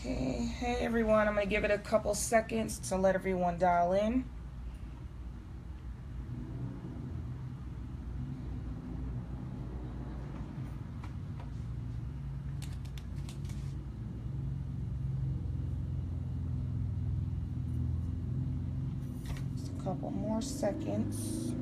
Okay, hey everyone, I'm going to give it a couple seconds to let everyone dial in. Just a couple more seconds.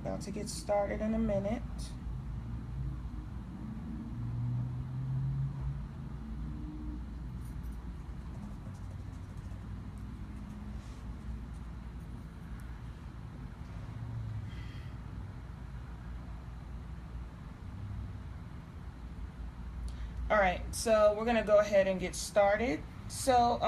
About to get started in a minute. All right, so we're gonna go ahead and get started. So,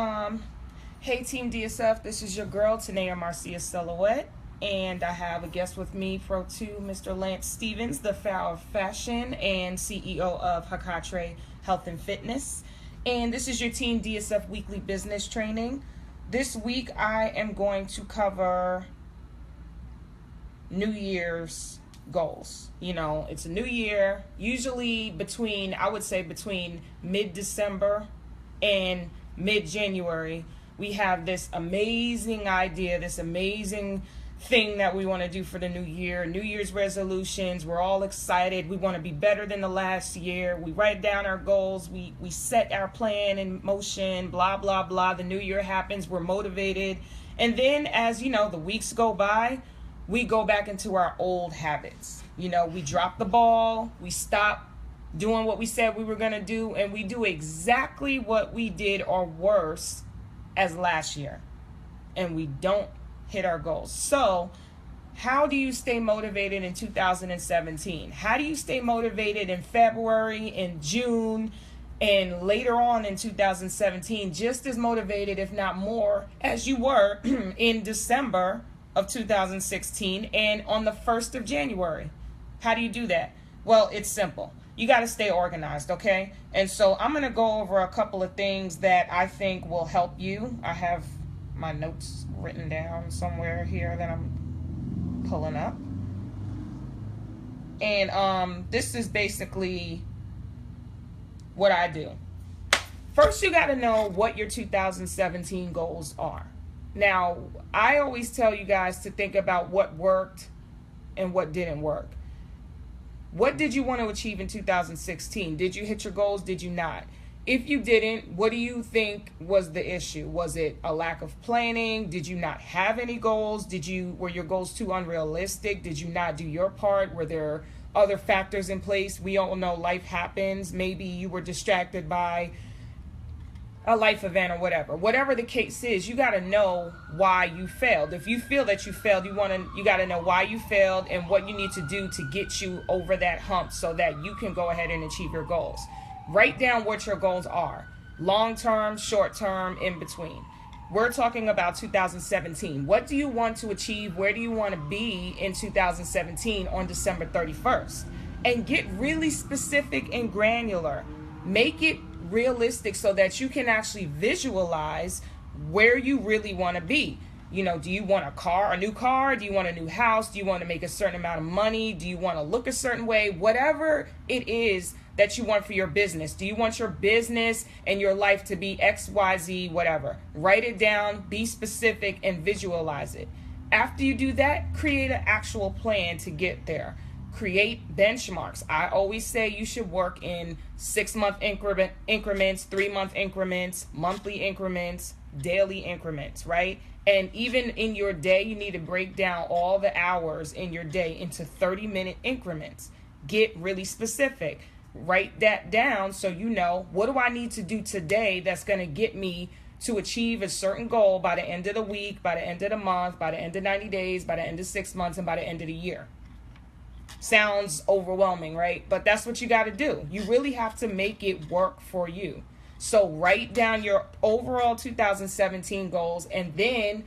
hey Team DSF, this is your girl Tanaya-Marcia Silhouette, and I have a guest with me, Pro 2, Mr. Lance Stevens, the Founder of Fashion and CEO of Hakatre Health and Fitness. And this is your Team DSF weekly business training. This week I am going to cover New Year's goals. You know, it's a new year, usually I would say between mid-December and mid-January, we have this amazing idea, this amazing thing that we want to do for the new year. New Year's resolutions, we're all excited, we want to be better than the last year, we write down our goals, we set our plan in motion, blah blah blah. The new year happens, we're motivated, and then as you know, the weeks go by, we go back into our old habits. You know, we drop the ball, we stop doing what we said we were going to do, and we do exactly what we did or worse as last year, and we don't hit our goals. So how do you stay motivated in 2017? How do you stay motivated in February, in June, and later on in 2017, just as motivated, if not more, as you were in December of 2016 and on the 1st of January? How do you do that? Well, it's simple. You got to stay organized, okay? And so I'm going to go over a couple of things that I think will help you. I have my notes written down somewhere here that I'm pulling up. And this is basically what I do. First, you got to know what your 2017 goals are. Now, I always tell you guys to think about what worked and what didn't work. What did you want to achieve in 2016? Did you hit your goals? Did you not? If you didn't, what do you think was the issue? Was it a lack of planning? Did you not have any goals? Were your goals too unrealistic? Did you not do your part? Were there other factors in place? We all know life happens. Maybe you were distracted by a life event or whatever the case is. You got to know why you failed. If you feel that you failed, you got to know why you failed and what you need to do to get you over that hump so that you can go ahead and achieve your goals. Write down what your goals are: long term, short term, in between. We're talking about 2017. What do you want to achieve? Where do you want to be in 2017 on December 31st? And get really specific and granular. Make it realistic so that you can actually visualize where you really want to be. You know, do you want a new car? Do you want a new house? Do you want to make a certain amount of money? Do you want to look a certain way? Whatever it is that you want for your business. Do you want your business and your life to be X, Y, Z, whatever? Write it down, be specific, and visualize it. After you do that, create an actual plan to get there. Create benchmarks. I always say you should work in 6-month increments, 3-month increments, monthly increments, daily increments, right? And even in your day, you need to break down all the hours in your day into 30-minute increments. Get really specific. Write that down so you know, what do I need to do today that's going to get me to achieve a certain goal by the end of the week, by the end of the month, by the end of 90 days, by the end of 6 months, and by the end of the year. Sounds overwhelming, right? But that's what you got to do. You really have to make it work for you. So write down your overall 2017 goals and then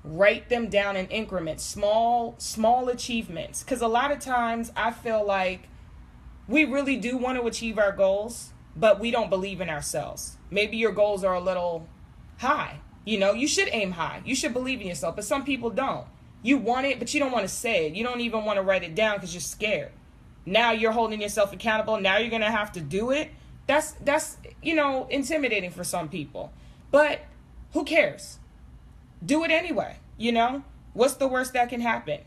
Write them down in increments, small achievements. Because a lot of times I feel like we really do want to achieve our goals, but we don't believe in ourselves. Maybe your goals are a little high. You should aim high. You should believe in yourself, but some people don't. You want it, but you don't want to say it. You don't even want to write it down because you're scared. Now you're holding yourself accountable. Now you're going to have to do it. That's intimidating for some people. But who cares? Do it anyway. What's the worst that can happen?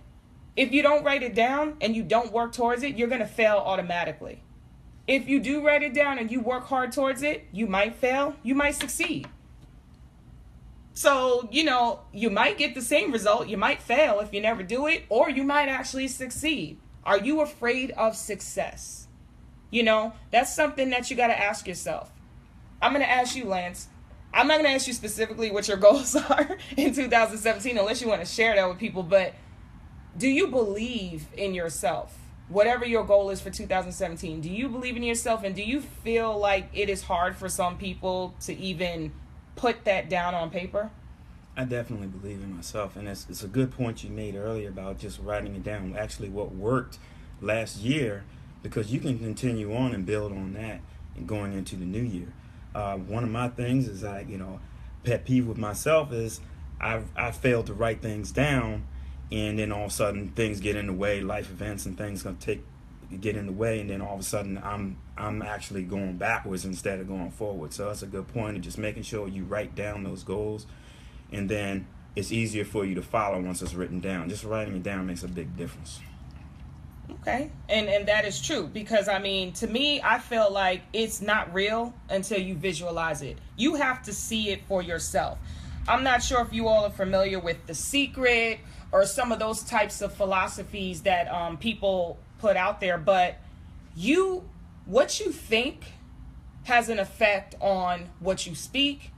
If you don't write it down and you don't work towards it, you're going to fail automatically. If you do write it down and you work hard towards it, you might fail, you might succeed. So, you might get the same result. You might fail if you never do it, or you might actually succeed. Are you afraid of success? That's something that you got to ask yourself. I'm going to ask you, Lance. I'm not going to ask you specifically what your goals are in 2017, unless you want to share that with people. But do you believe in yourself? Whatever your goal is for 2017, do you believe in yourself? And do you feel like it is hard for some people to even put that down on paper? I definitely believe in myself, and it's a good point you made earlier about just writing it down. Actually, what worked last year, because you can continue on and build on that and going into the new year. One of my things is pet peeve with myself is I failed to write things down, and then all of a sudden things get in the way, life events and things get in the way, and then all of a sudden I'm actually going backwards instead of going forward. So that's a good point of just making sure you write down those goals, and then it's easier for you to follow once it's written down. Just writing it down makes a big difference. Okay. And that is true, because to me, I feel like it's not real until you visualize it. You have to see it for yourself. I'm not sure if you all are familiar with The Secret or some of those types of philosophies that people put out there, but what you think has an effect on what you speak,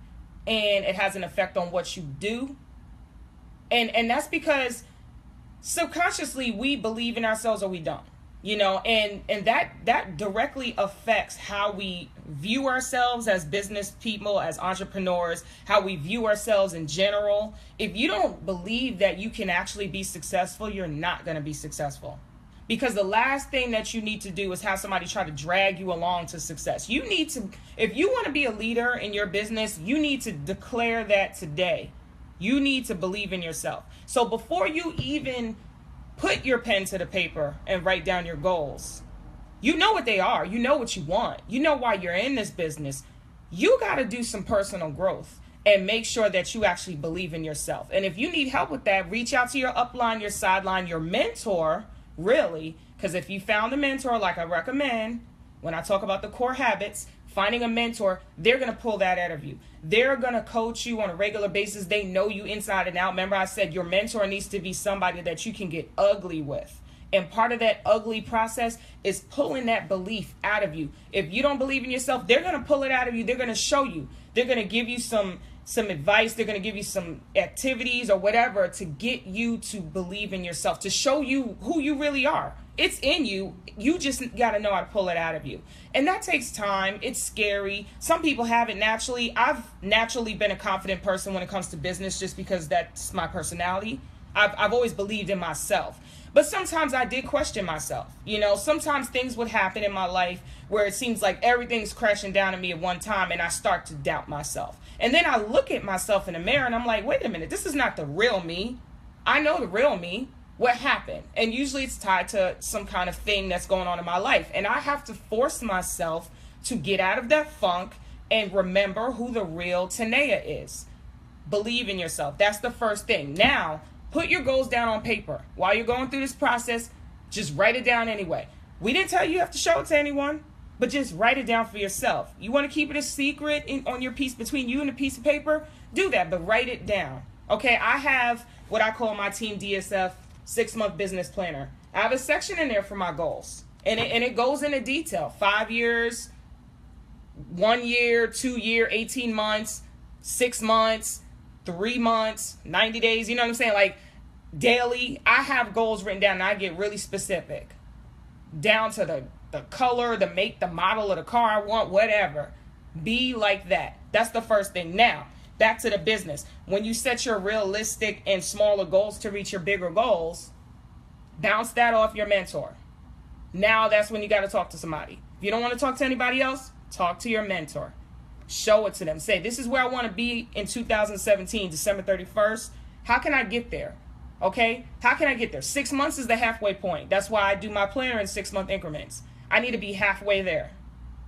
and it has an effect on what you do. And that's because subconsciously we believe in ourselves or we don't, and that directly affects how we view ourselves as business people, as entrepreneurs, how we view ourselves in general. If you don't believe that you can actually be successful, you're not going to be successful. Because the last thing that you need to do is have somebody try to drag you along to success. You need to, if you want to be a leader in your business, you need to declare that today. You need to believe in yourself. So before you even put your pen to the paper and write down your goals, you know what they are. You know what you want. You know why you're in this business. You got to do some personal growth and make sure that you actually believe in yourself. And if you need help with that, reach out to your upline, your sideline, your mentor, really. Because if you found a mentor, like I recommend, when I talk about the core habits, finding a mentor, they're going to pull that out of you. They're going to coach you on a regular basis. They know you inside and out. Remember, I said your mentor needs to be somebody that you can get ugly with. And part of that ugly process is pulling that belief out of you. If you don't believe in yourself, they're going to pull it out of you. They're going to show you. They're going to give you some advice. They're going to give you some activities or whatever to get you to believe in yourself, to show you who you really are. It's in you. You just got to know how to pull it out of you. And that takes time. It's scary. Some people have it naturally. I've naturally been a confident person when it comes to business just because that's my personality. I've always believed in myself. But sometimes I did question myself. Sometimes things would happen in my life where it seems like everything's crashing down on me at one time, and I start to doubt myself. And then I look at myself in the mirror and I'm like, wait a minute, this is not the real me. I know the real me. What happened? And usually it's tied to some kind of thing that's going on in my life. And I have to force myself to get out of that funk and remember who the real Tanaya is. Believe in yourself. That's the first thing. Now, put your goals down on paper. While you're going through this process, just write it down anyway. We didn't tell you have to show it to anyone, but just write it down for yourself. You want to keep it a secret on your piece, between you and a piece of paper? Do that, but write it down. Okay, I have what I call my Team DSF 6-month business planner. I have a section in there for my goals, and it goes into detail. 5 years, 1 year, 2 year, 18 months, 6 months, 3 months, 90 days. You know what I'm saying? Like daily, I have goals written down, and I get really specific, down to the color, the make, the model of the car I want, whatever. Be like that. That's the first thing. Now, Back to the business. When you set your realistic and smaller goals to reach your bigger goals, bounce that off your mentor. Now that's when you got to talk to somebody. If you don't want to talk to anybody else, talk to your mentor. Show it to them. Say, this is where I want to be in 2017, December 31st. How can I get there? Okay? How can I get there? 6 months is the halfway point. That's why I do my planner in 6-month increments. I need to be halfway there.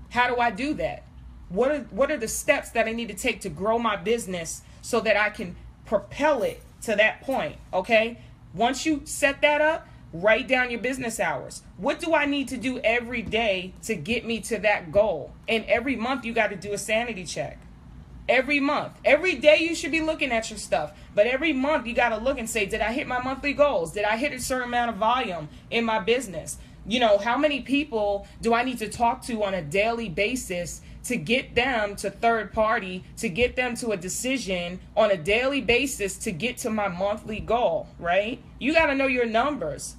How do I do that? What are the steps that I need to take to grow my business so that I can propel it to that point? Okay? Once you set that up, write down your business hours. What do I need to do every day to get me to that goal? And every month you got to do a sanity check. Every month. Every day you should be looking at your stuff. But every month you got to look and say, did I hit my monthly goals? Did I hit a certain amount of volume in my business? You know, how many people do I need to talk to on a daily basis to get them to third party, to get them to a decision on a daily basis to get to my monthly goal, right? You got to know your numbers.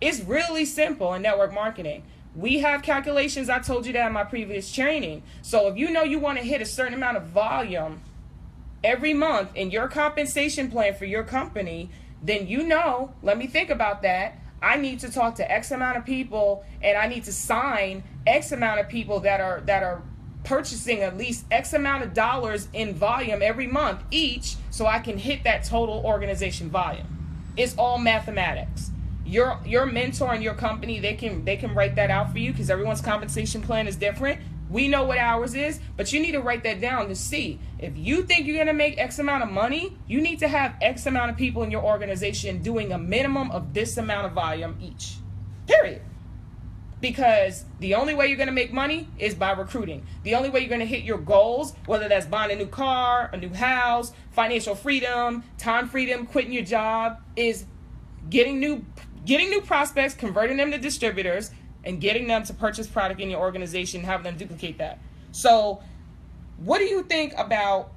It's really simple in network marketing. We have calculations. I told you that in my previous training. So if you know you want to hit a certain amount of volume every month in your compensation plan for your company, then you know, let me think about that. I need to talk to X amount of people, and I need to sign X amount of people that are purchasing at least X amount of dollars in volume every month each, so I can hit that total organization volume. It's all mathematics. Your mentor in your company, they can write that out for you, because everyone's compensation plan is different. We know what ours is, but you need to write that down to see. If you think you're going to make X amount of money, you need to have X amount of people in your organization doing a minimum of this amount of volume each. Period. Because the only way you're going to make money is by recruiting. The only way you're going to hit your goals, whether that's buying a new car, a new house, financial freedom, time freedom, quitting your job, is getting new prospects, converting them to distributors, and getting them to purchase product in your organization, having them duplicate that. So what do you think about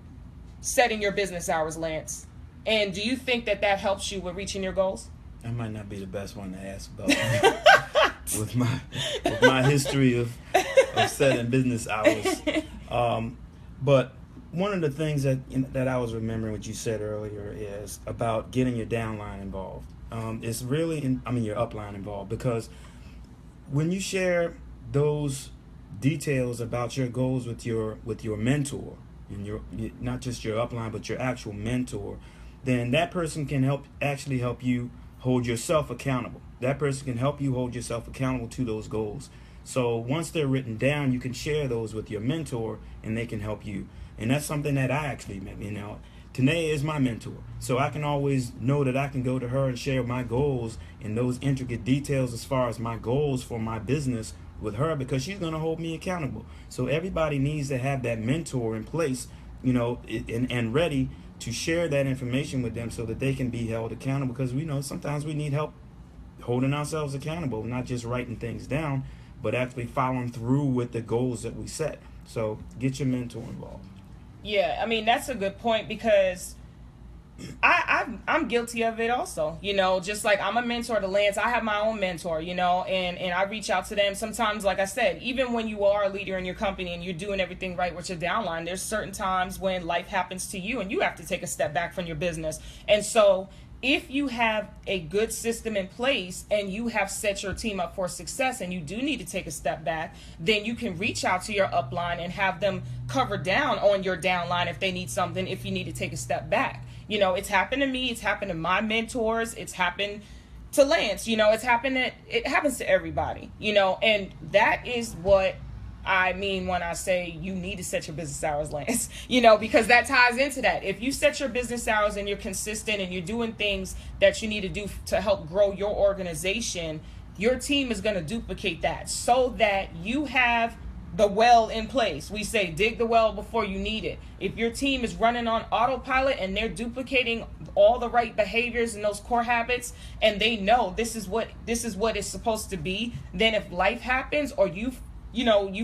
setting your business hours, Lance? And do you think that helps you with reaching your goals? I might not be the best one to ask about with my history of setting business hours. But one of the things that I was remembering what you said earlier is about getting your downline involved. It's really your upline involved, because when you share those details about your goals with your mentor, and your not just your upline but your actual mentor, then that person can help you hold yourself accountable. That person can help you hold yourself accountable to those goals. So once they're written down, you can share those with your mentor, and they can help you. And that's something that I actually, Tanaya is my mentor, so I can always know that I can go to her and share my goals and those intricate details as far as my goals for my business with her, because she's going to hold me accountable. So everybody needs to have that mentor in place, and ready to share that information with them so that they can be held accountable, because we know sometimes we need help holding ourselves accountable, not just writing things down, but actually following through with the goals that we set. So get your mentor involved. Yeah, that's a good point, because I'm guilty of it also. Just like I'm a mentor to Lance, I have my own mentor, and I reach out to them. Sometimes, like I said, even when you are a leader in your company and you're doing everything right with your downline, there's certain times when life happens to you and you have to take a step back from your business. And so if you have a good system in place and you have set your team up for success and you do need to take a step back, then you can reach out to your upline and have them cover down on your downline if they need something, if you need to take a step back. It's happened to me. It's happened to my mentors. It's happened to Lance. It happens to everybody, and that is what I mean when I say you need to set your business hours, Lance, because that ties into that. If you set your business hours and you're consistent and you're doing things that you need to do to help grow your organization, your team is going to duplicate that so that you have the well in place. We say dig the well before you need it. If your team is running on autopilot and they're duplicating all the right behaviors and those core habits, and they know this is what it's supposed to be, then if life happens or you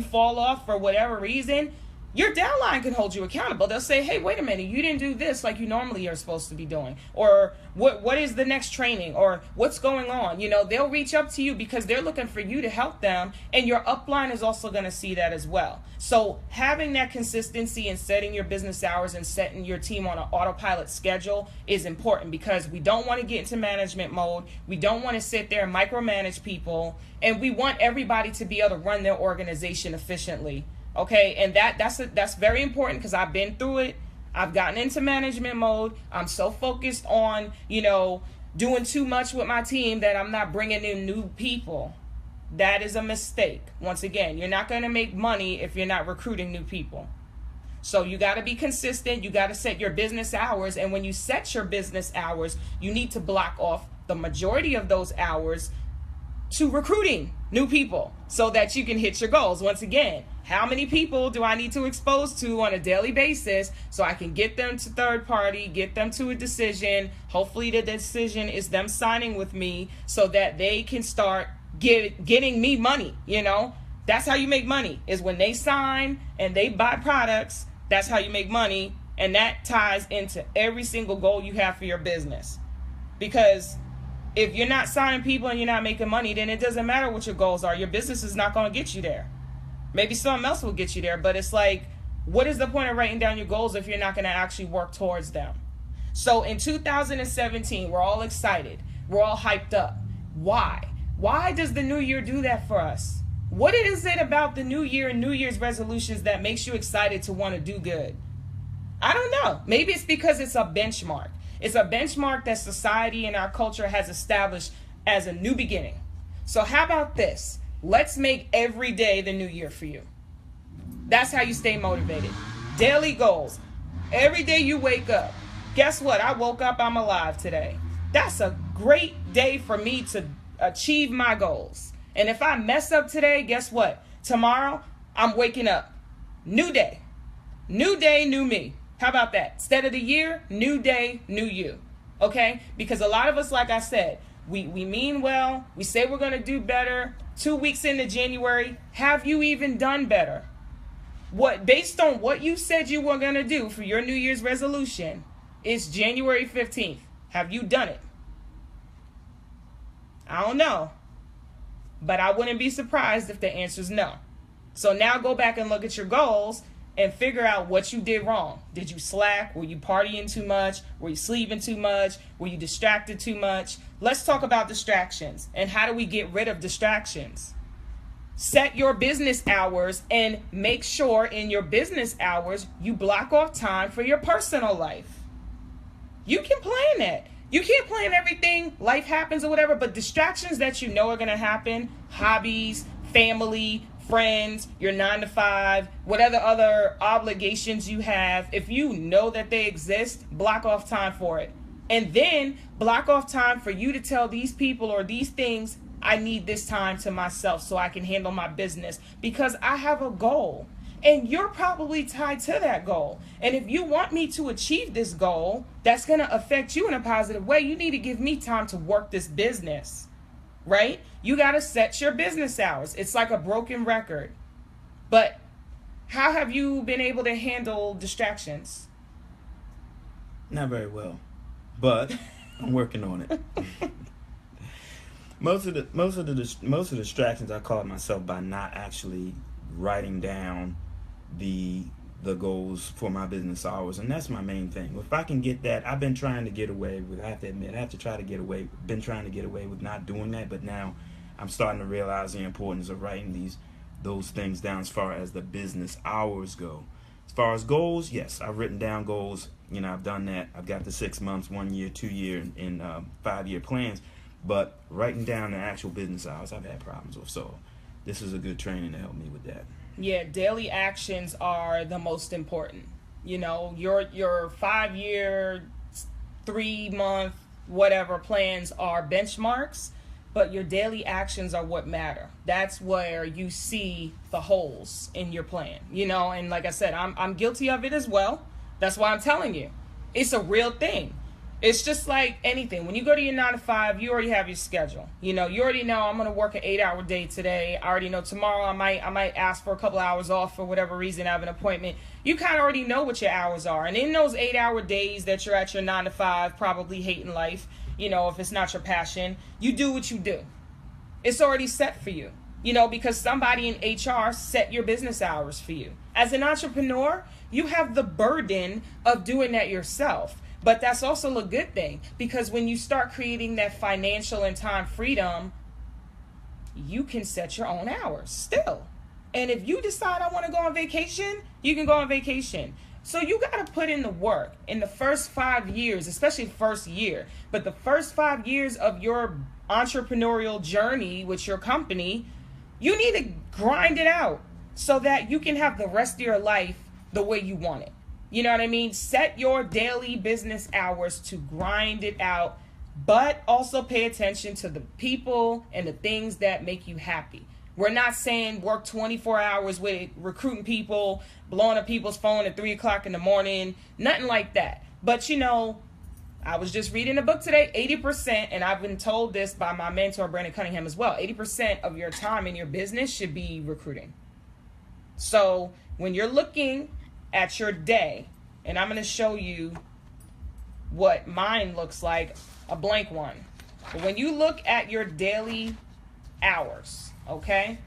fall off for whatever reason, Your downline can hold you accountable. They'll say, hey, wait a minute, you didn't do this like you normally are supposed to be doing. Or what is the next training? Or what's going on? You know, they'll reach up to you because they're looking for you to help them. And your upline is also going to see that as well. So having that consistency and setting your business hours and setting your team on an autopilot schedule is important, because we don't want to get into management mode. We don't want to sit there and micromanage people. And we want everybody to be able to run their organization efficiently. Okay, and that's very important, because I've been through it. I've gotten into management mode. I'm so focused on, you know, doing too much with my team that I'm not bringing in new people. That is a mistake. Once again, you're not going to make money if you're not recruiting new people. So you got to be consistent. You got to set your business hours. And when you set your business hours, you need to block off the majority of those hours to recruiting new people so that you can hit your goals. Once again, how many people do I need to expose to on a daily basis so I can get them to third party, get them to a decision? Hopefully the decision is them signing with me so that they can start getting me money. You know, that's how you make money, is when they sign and they buy products. That's how you make money. And that ties into every single goal you have for your business. Because if you're not signing people and you're not making money, then it doesn't matter what your goals are. Your business is not going to get you there. Maybe something else will get you there, but it's like, what is the point of writing down your goals if you're not going to actually work towards them? So in 2017, we're all excited. We're all hyped up. Why? Why does the new year do that for us? What is it about the new year and New Year's resolutions that makes you excited to want to do good? I don't know. Maybe it's because it's a benchmark. It's a benchmark that society and our culture has established as a new beginning. So how about this? Let's make every day the new year for you. That's how you stay motivated. Daily goals. Every day you wake up. Guess what? I woke up, I'm alive today. That's a great day for me to achieve my goals. And if I mess up today, guess what? Tomorrow, I'm waking up. New day. New day, new me. How about that? Instead of the year, new day, new you. Okay? Because a lot of us, like I said, we mean well. We say we're going to do better. 2 weeks into January, have you even done better? Based on what you said you were going to do for your New Year's resolution, it's January 15th. Have you done it? I don't know. But I wouldn't be surprised if the answer is no. So now go back and look at your goals and figure out what you did wrong. Did you slack? Were you partying too much? Were you sleeping too much? Were you distracted too much? Let's talk about distractions and how do we get rid of distractions. Set your business hours and make sure in your business hours you block off time for your personal life. You can plan that. You can't plan everything. Life happens or whatever, but distractions that you know are going to happen, hobbies, family, friends, your 9 to 5, whatever other obligations you have, if you know that they exist, block off time for it. And then block off time for you to tell these people or these things, I need this time to myself so I can handle my business because I have a goal. And you're probably tied to that goal. And if you want me to achieve this goal that's going to affect you in a positive way, you need to give me time to work this business, right? You got to set your business hours. It's like a broken record. But how have you been able to handle distractions? Not very well, but I'm working on it. Most of the distractions I caught myself by not actually writing down the goals for my business hours, and that's my main thing. If I can get that, I've been trying to get away with, I have to admit, been trying to get away with not doing that, but now I'm starting to realize the importance of writing those things down as far as the business hours go. As far as goals, yes, I've written down goals. I've done that. I've got the 6 months, 1 year, 2 year, and 5 year plans, but writing down the actual business hours I've had problems with, so this is a good training to help me with that. Yeah, daily actions are the most important. Your 5 year, 3 month, whatever plans are benchmarks, but your daily actions are what matter. That's where you see the holes in your plan. And like I said, I'm guilty of it as well. That's why I'm telling you. It's a real thing. It's just like anything. When you go to your 9 to 5, you already have your schedule. You know, you already know I'm going to work an 8-hour day today. I already know tomorrow I might ask for a couple hours off for whatever reason. I have an appointment. You kind of already know what your hours are. And in those 8-hour days that you're at your 9 to 5, probably hating life, you know, if it's not your passion, you do what you do. It's already set for you, you know, because somebody in HR set your business hours for you. As an entrepreneur, you have the burden of doing that yourself. But that's also a good thing, because when you start creating that financial and time freedom, you can set your own hours still. And if you decide I want to go on vacation, you can go on vacation. So you got to put in the work in the first 5 years, especially the first year. But the first 5 years of your entrepreneurial journey with your company, you need to grind it out so that you can have the rest of your life the way you want it. You know what I mean? Set your daily business hours to grind it out, but also pay attention to the people and the things that make you happy. We're not saying work 24 hours with recruiting people, blowing up people's phone at 3 o'clock in the morning, nothing like that. But you know, I was just reading a book today, 80%, and I've been told this by my mentor, Brandon Cunningham, as well. 80% of your time in your business should be recruiting. So when you're looking at your day, and I'm going to show you what mine looks like, a blank one. But when you look at your daily hours, okay,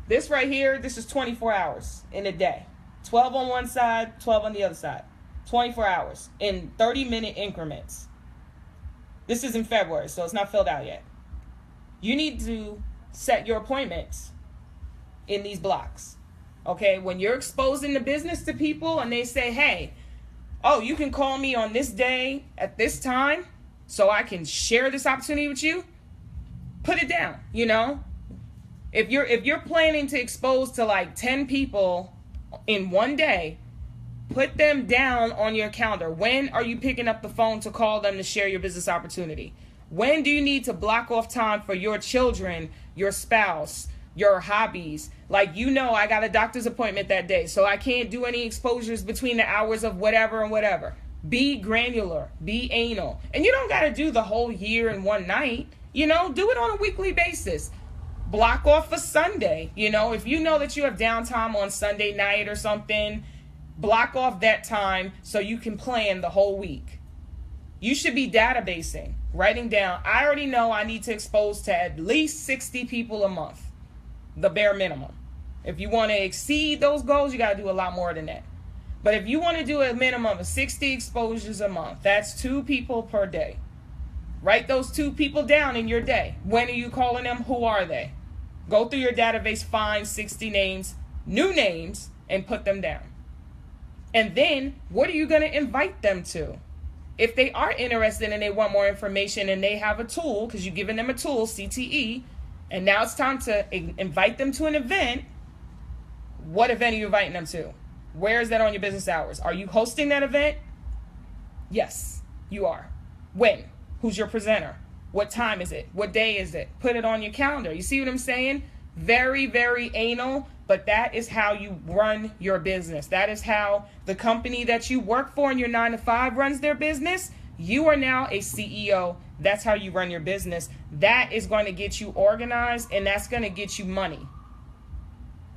this right here, this is 24 hours in a day. 12 on one side, 12 on the other side. 24 hours in 30-minute increments. This is in February, so it's not filled out yet. You need to set your appointments in these blocks. Okay, when you're exposing the business to people and they say, hey, oh, you can call me on this day at this time so I can share this opportunity with you, put it down, you know? If you're planning to expose to like 10 people in one day, put them down on your calendar. When are you picking up the phone to call them to share your business opportunity? When do you need to block off time for your children, your spouse, your hobbies? Like, you know, I got a doctor's appointment that day, so I can't do any exposures between the hours of whatever and whatever. Be granular, be anal. And you don't got to do the whole year in one night, you know, do it on a weekly basis. Block off a Sunday, you know, if you know that you have downtime on Sunday night or something, block off that time so you can plan the whole week. You should be databasing, writing down, I already know I need to expose to at least 60 people a month, the bare minimum. If you want to exceed those goals, you got to do a lot more than that. But if you want to do a minimum of 60 exposures a month, that's 2 people per day. Write those 2 people down in your day. When are you calling them? Who are they? Go through your database, find 60 names, new names, and put them down. And then, what are you going to invite them to? If they are interested and they want more information and they have a tool, because you're giving them a tool, CTE, and now it's time to invite them to an event, what event are you inviting them to? Where is that on your business hours? Are you hosting that event? Yes, you are. When? Who's your presenter? What time is it? What day is it? Put it on your calendar. You see what I'm saying? Very, very anal, but that is how you run your business. That is how the company that you work for in your 9 to 5 runs their business. You are now a CEO. That's how you run your business. That is going to get you organized, and that's going to get you money.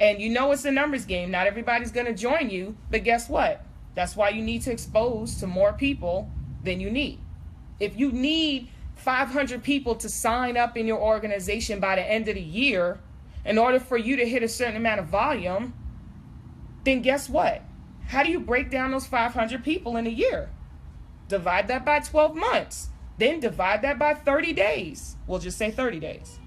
And you know it's a numbers game. Not everybody's going to join you, but guess what? That's why you need to expose to more people than you need. If you need 500 people to sign up in your organization by the end of the year in order for you to hit a certain amount of volume, then guess what? How do you break down those 500 people in a year? Divide that by 12 months. Then divide that by 30 days. We'll just say 30 days.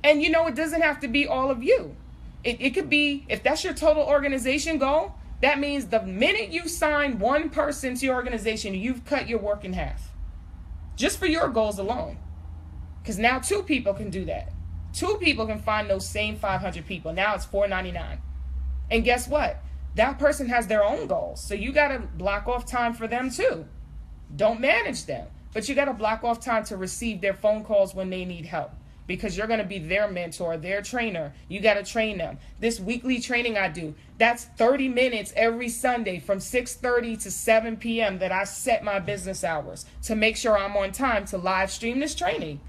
And you know, it doesn't have to be all of you. It could be, if that's your total organization goal, that means the minute you sign one person to your organization, you've cut your work in half. Just for your goals alone. Because now 2 people can do that. 2 people can find those same 500 people. Now it's $4.99. And guess what? That person has their own goals. So you got to block off time for them too. Don't manage them. But you got to block off time to receive their phone calls when they need help. because you're going to be their mentor, their trainer. You got to train them. This weekly training I do, that's 30 minutes every Sunday from 6:30 to 7 p.m. that I set my business hours to make sure I'm on time to live stream this training.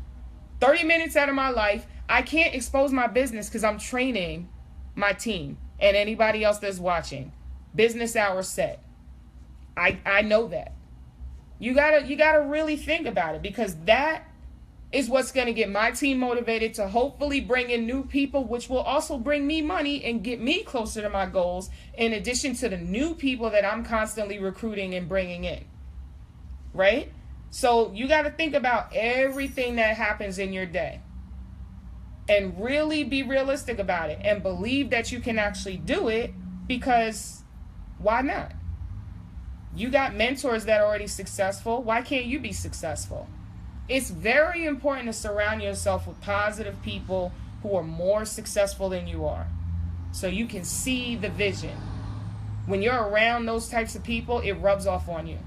30 minutes out of my life. I can't expose my business because I'm training my team and anybody else that's watching. Business hours set. I know that. You gotta really think about it, because that is what's going to get my team motivated to hopefully bring in new people, which will also bring me money and get me closer to my goals, in addition to the new people that I'm constantly recruiting and bringing in. Right? So you got to think about everything that happens in your day and really be realistic about it and believe that you can actually do it, because why not? You got mentors that are already successful. Why can't you be successful? It's very important to surround yourself with positive people who are more successful than you are, so you can see the vision. When you're around those types of people, it rubs off on you.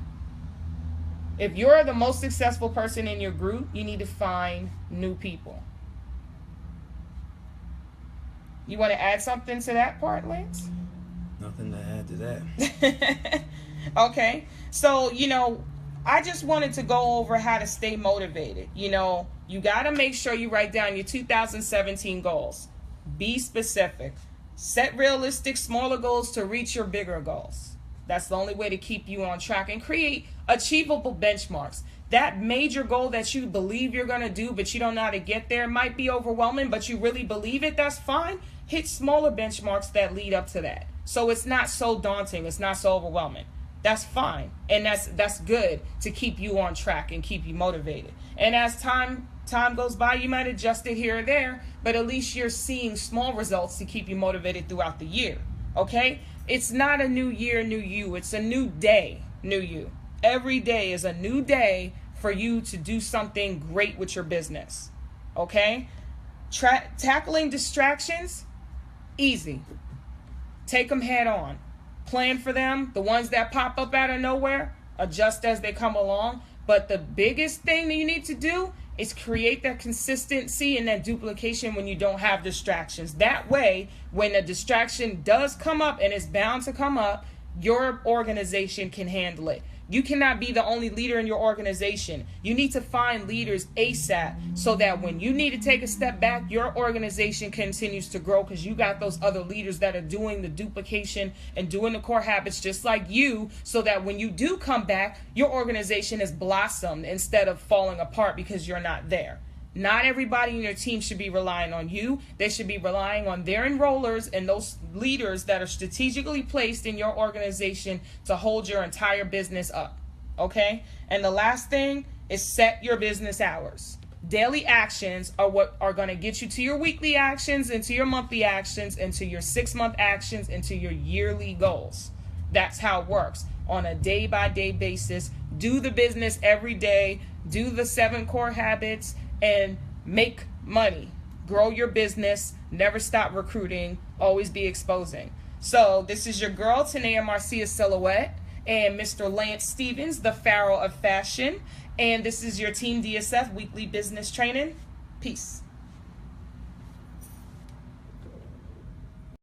If you're the most successful person in your group, you need to find new people. You want to add something to that part, Lance? Nothing to add to that. Okay. So, I just wanted to go over how to stay motivated. You got to make sure you write down your 2017 goals. Be specific. Set realistic, smaller goals to reach your bigger goals. That's the only way to keep you on track, and create achievable benchmarks. That major goal that you believe you're going to do, but you don't know how to get there, might be overwhelming, but you really believe it. That's fine. Hit smaller benchmarks that lead up to that, so it's not so daunting. It's not so overwhelming. That's fine, and that's good to keep you on track and keep you motivated. And as time goes by, you might adjust it here or there, but at least you're seeing small results to keep you motivated throughout the year. Okay? It's not a new year, new you. It's a new day, new you. Every day is a new day for you to do something great with your business. Okay? Tackling distractions, easy. Take them head on. Plan for them. The ones that pop up out of nowhere, adjust as they come along. But the biggest thing that you need to do is create that consistency and that duplication when you don't have distractions. That way, when a distraction does come up, and it's bound to come up, your organization can handle it. You cannot be the only leader in your organization. You need to find leaders ASAP, so that when you need to take a step back, your organization continues to grow, because you got those other leaders that are doing the duplication and doing the core habits just like you, so that when you do come back, your organization has blossomed instead of falling apart because you're not there. Not everybody in your team should be relying on you. They should be relying on their enrollers and those leaders that are strategically placed in your organization to hold your entire business up. Okay? And the last thing is set your business hours. Daily actions are what are going to get you to your weekly actions, into your monthly actions, into your 6-month actions, into your yearly goals. That's how it works. On a day-by-day basis, do the business every day, do the 7 core habits, and make money. Grow your business. Never stop recruiting. Always be exposing. So this is your girl, Tanaya-Marcia Silhouette, and Mr. Lance Stevens, the Pharaoh of Fashion. And this is your Team DSF Weekly Business Training. Peace.